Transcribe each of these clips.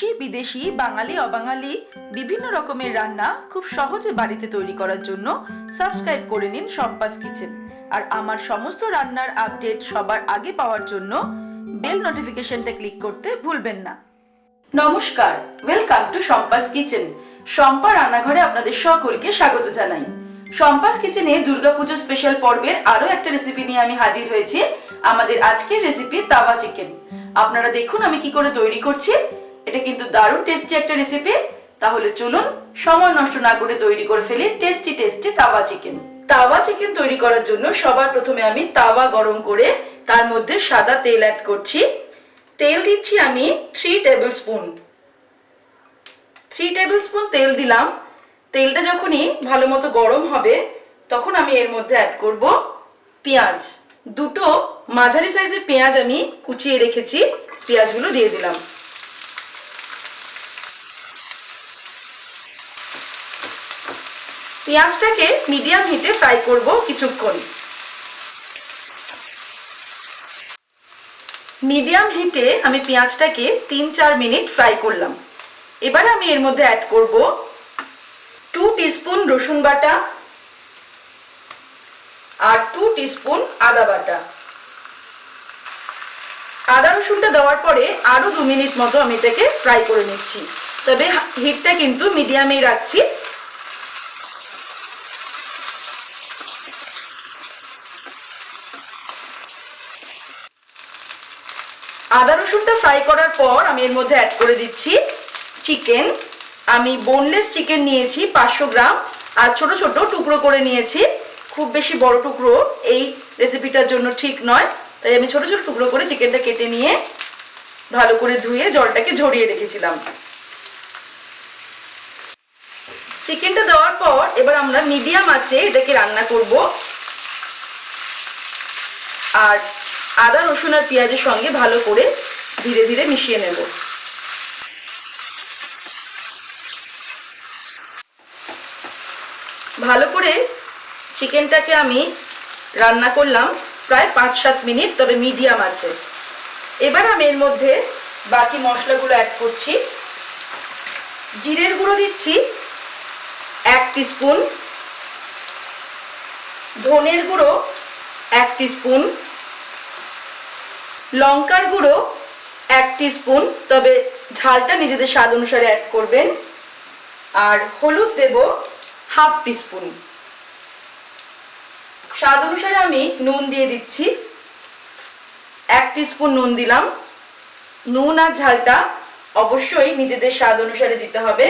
দেশি বিদেশি বাঙালি অবাঙালি বিভিন্ন রকমের রান্না খুব সহজে বাড়িতে তৈরি করার জন্য সাবস্ক্রাইব করে নিন শম্পাস কিচেন। আর আমার সমস্ত রান্নার আপডেট সবার আগে পাওয়ার জন্য বেল নোটিফিকেশনটা ক্লিক করতে ভুলবেন না। নমস্কার, welcome to Shampa's kitchen. Shampa রান্নাঘরে আপনাদের সকলকে স্বাগত জানাই। শম্পাস কিচেনে দুর্গাপুজো স্পেশাল পর্বের আরো একটা রেসিপি নিয়ে আমি হাজির হয়েছি। আমাদের আজকের রেসিপি তাওয়া চিকেন। আপনারা দেখুন আমি কি করে তৈরি করছি। এটা কিন্তু দারুণ টেস্টি একটা রেসিপি। তাহলে চলুন সময় নষ্ট না করে তৈরি করে ফেলি টেস্টি টেস্টি তাওয়া চিকেন। তাওয়া চিকেন তৈরি করার জন্য সবার প্রথমে আমি তাওয়া গরম করে তার মধ্যে সাদা তেল অ্যাড করছি। তেল দিচ্ছি আমি 3 টেবিল স্পুন। 3 টেবিল স্পুন তেল দিলাম। তেলটা যখনই ভালো মতো গরম হবে তখন আমি এর মধ্যে অ্যাড করব পেঁয়াজ। দুটো মাঝারি সাইজের পেঁয়াজ আমি কুচিয়ে রেখেছি, পেঁয়াজগুলো দিয়ে দিলাম। পেঁয়াজটাকে মিডিয়াম হিটে ফ্রাই করব কিছুক্ষণ। মিডিয়াম হিটে আমি পেঁয়াজটাকে 3-4 মিনিট ফ্রাই করলাম। এবার আমি এর মধ্যে অ্যাড করব 2 টিস্পুন রসুন বাটা আর 2 টিস্পুন আদা বাটা। আদা রসুনটা দেওয়ার পরে আরো 2 মিনিট মতো আমি এটাকে ফ্রাই করে নিচ্ছি, তবে হিটটা কিন্তু মিডিয়ামেই রাখছি। আদা রসুনটা ফ্রাই করার পর আমি এর মধ্যে অ্যাড করে দিচ্ছি চিকেন। আমি বোনলেস চিকেন নিয়েছি 500 গ্রাম আর ছোট ছোট টুকরো করে নিয়েছি। খুব বেশি বড় টুকরো এই রেসিপিটার জন্য ঠিক নয়, তাই আমি ছোট ছোট টুকরো করে চিকেনটা কেটে নিয়ে ভালো করে ধুয়ে জলটাকে ঝরিয়ে রেখেছিলাম। চিকেনটা দেওয়ার পর এবার আমরা মিডিয়াম আঁচে এটাকে রান্না করব আর আদা রসুন আর পেঁয়াজের সঙ্গে ভালো করে ধীরে ধীরে মিশিয়ে নেব। ভালো করে চিকেনটাকে আমি রান্না করলাম প্রায় 5-7 মিনিট, তবে মিডিয়াম আছে। এবার আমি এর মধ্যে বাকি মশলাগুলো অ্যাড করছি। জিরের গুঁড়ো দিচ্ছি 1 টিস্পুন, ধনের গুঁড়ো 1 টিস্পুন, লঙ্কার গুঁড়ো 1 টিস্পুন, তবে ঝালটা নিজেদের স্বাদ অনুসারে অ্যাড করবেন। আর হলুদ দেব 1/2 টিস্পুন। স্বাদ অনুসারে আমি নুন দিয়ে দিচ্ছি, 1 টিস্পুন নুন দিলাম। নুন আর ঝালটা অবশ্যই নিজেদের স্বাদ অনুসারে দিতে হবে।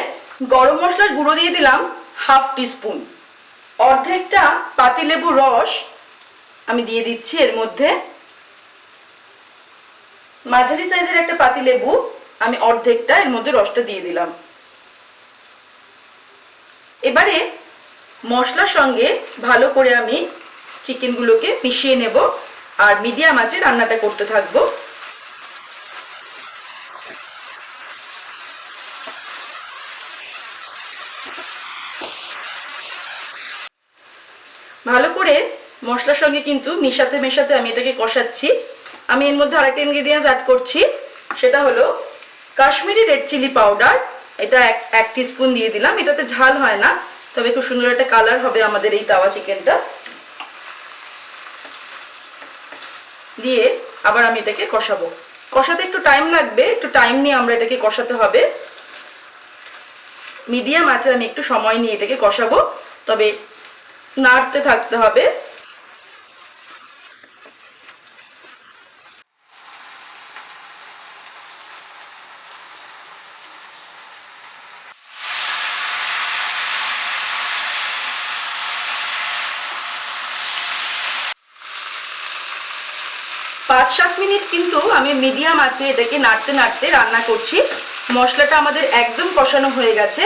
গরম মশলার গুঁড়ো দিয়ে দিলাম 1/2 টিস্পুন। অর্ধেকটা পাতিলেবুর রস আমি দিয়ে দিচ্ছি এর মধ্যে। মাঝারি সাইজের একটা পাতিলেবু আমি অর্ধেকটা এর মধ্যে রসটা দিয়ে দিলাম। এবারে মশলার সঙ্গে ভালো করে আমি চিকেনগুলোকে মিশিয়ে নেব আর মিডিয়াম আঁচে রান্নাটা করতে থাকব। ভালো করে মশলার সঙ্গে কিন্তু মেশাতে মেশাতে আমি এটাকে কষাচ্ছি। আমি এর মধ্যে আরেকটা ইনগ্রেডিয়েন্টস অ্যাড করছি, সেটা হলো কাশ্মীরি রেড চিলি পাউডার। এটা 1 টিস্পুন দিয়ে দিলাম। এটাতে ঝাল হয় না, তবে খুব সুন্দর একটা কালার হবে আমাদের এই তাওয়া চিকেনটা। দিয়ে আবার আমি এটাকে কষাবো। কষাতে একটু টাইম লাগবে, একটু টাইম নিয়ে আমরা এটাকে কষাতে হবে। মিডিয়াম আঁচে আমি একটু সময় নিয়ে এটাকে কষাবো, তবে নাড়তে থাকতে হবে। পাঁচ 7 মিনিট কিন্তু আমি মিডিয়াম আঁচে এটাকে নাড়তে নাড়তে রান্না করছি। মশলাটা আমাদের একদম কষানো হয়ে গেছে।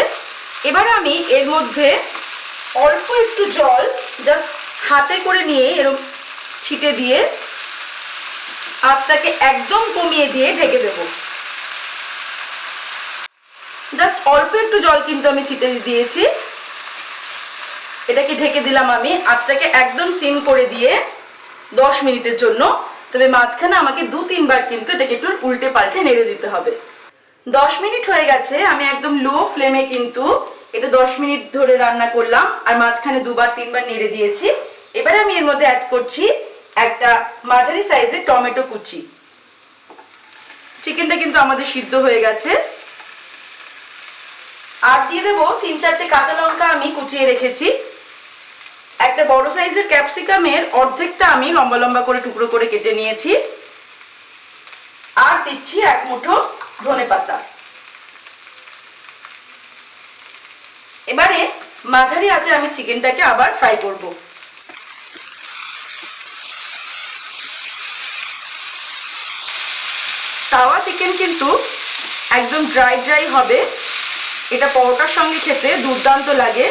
এবার আমি এর মধ্যে অল্প একটু জল জাস্ট হাতে করে নিয়ে এরকম ছিটে দিয়ে আঁচটাকে একদম কমিয়ে দিয়ে ঢেকে দেব। জাস্ট অল্প একটু জল কিন্তু আমি ছিটে দিয়েছি। এটাকে ঢেকে দিলাম আমি আঁচটাকে একদম সিম করে দিয়ে 10 মিনিটের জন্য। তবে মাঝখানে আমাকে 2-3 বার কিন্তু এটাকে একটু উল্টে পাল্টে নেড়ে দিতে হবে। 10 মিনিট হয়ে গেছে। আমি একদম লো ফ্লেমে কিন্তু এটা 10 মিনিট ধরে রান্না করলাম, আর মাঝখানে 2-3 বার নেড়ে দিয়েছি। এবারে আমি এর মধ্যে অ্যাড করছি একটা মাঝারি সাইজের টমেটো কুচি। চিকেনটা কিন্তু আমাদের সিদ্ধ হয়ে গেছে। আর দিয়ে দেবো 3-4টে কাঁচা লঙ্কা আমি কুচিয়ে রেখেছি। একটা বড় সাইজের ক্যাপসিকামের অর্ধেকটা আমি লম্বা লম্বা করে টুকরো করে কেটে নিয়েছি। আর দিচ্ছি 1 মুঠো ধনেপাতা। এবারে মাঝারি আঁচে আমি চিকেনটাকে আবার ফ্রাই করব। তাওয়া চিকেন কিন্তু একদম ড্রাই ড্রাই হবে। এটা পরোটার সঙ্গে খেতে দুর্দান্ত লাগে,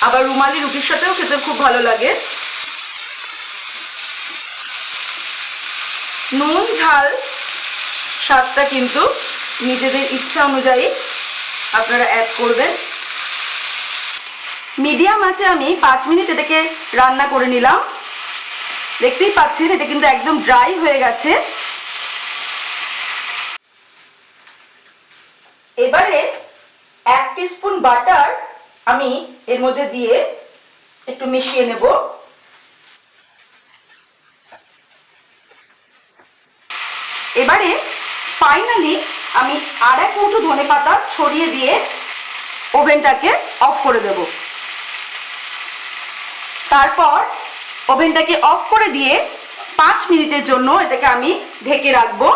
আবার রুমালি রুটির সাথেও খেতে খুব ভালো লাগে। নুন ঝাল স্বাদটা কিন্তু নিজেদের ইচ্ছা অনুযায়ী আপনারা অ্যাড করবেন। মিডিয়াম আঁচে আমি 5 মিনিট এটাকে রান্না করে নিলাম। দেখতেই পাচ্ছেন এটা কিন্তু একদম ড্রাই হয়ে গেছে। এবারে 1 টিস্পুন বাটার আমি এর মধ্যে দিয়ে একটু মিশিয়ে নেব। এবারে ফাইনালি আমি আর 1 মুঠো ধনেপাতা ছড়িয়ে দিয়ে ওভেনটাকে অফ করে দেব। তারপর ওভেনটাকে অফ করে দিয়ে 5 মিনিটের জন্য এটাকে আমি ঢেকে রাখবো।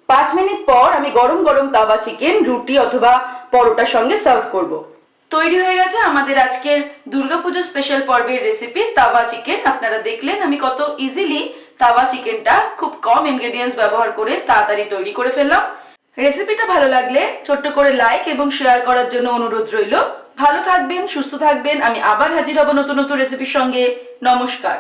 5 মিনিট পর আমি গরম গরম তাওয়া চিকেন রুটি অথবা পরোটার সঙ্গে সার্ভ করব। তৈরি হয়ে গেছে আমাদের আজকের দুর্গাপুজো স্পেশাল পর্বের রেসিপি তাওয়া চিকেন। আপনারা দেখলেন আমি কত ইজিলি তাওয়া চিকেনটা খুব কম ইনগ্রেডিয়েন্টস ব্যবহার করে তাড়াতাড়ি তৈরি করে ফেললাম। রেসিপিটা ভালো লাগলে ছোট্ট করে লাইক এবং শেয়ার করার জন্য অনুরোধ রইল। ভালো থাকবেন, সুস্থ থাকবেন। আমি আবার হাজির হব নতুন নতুন রেসিপির সঙ্গে। নমস্কার।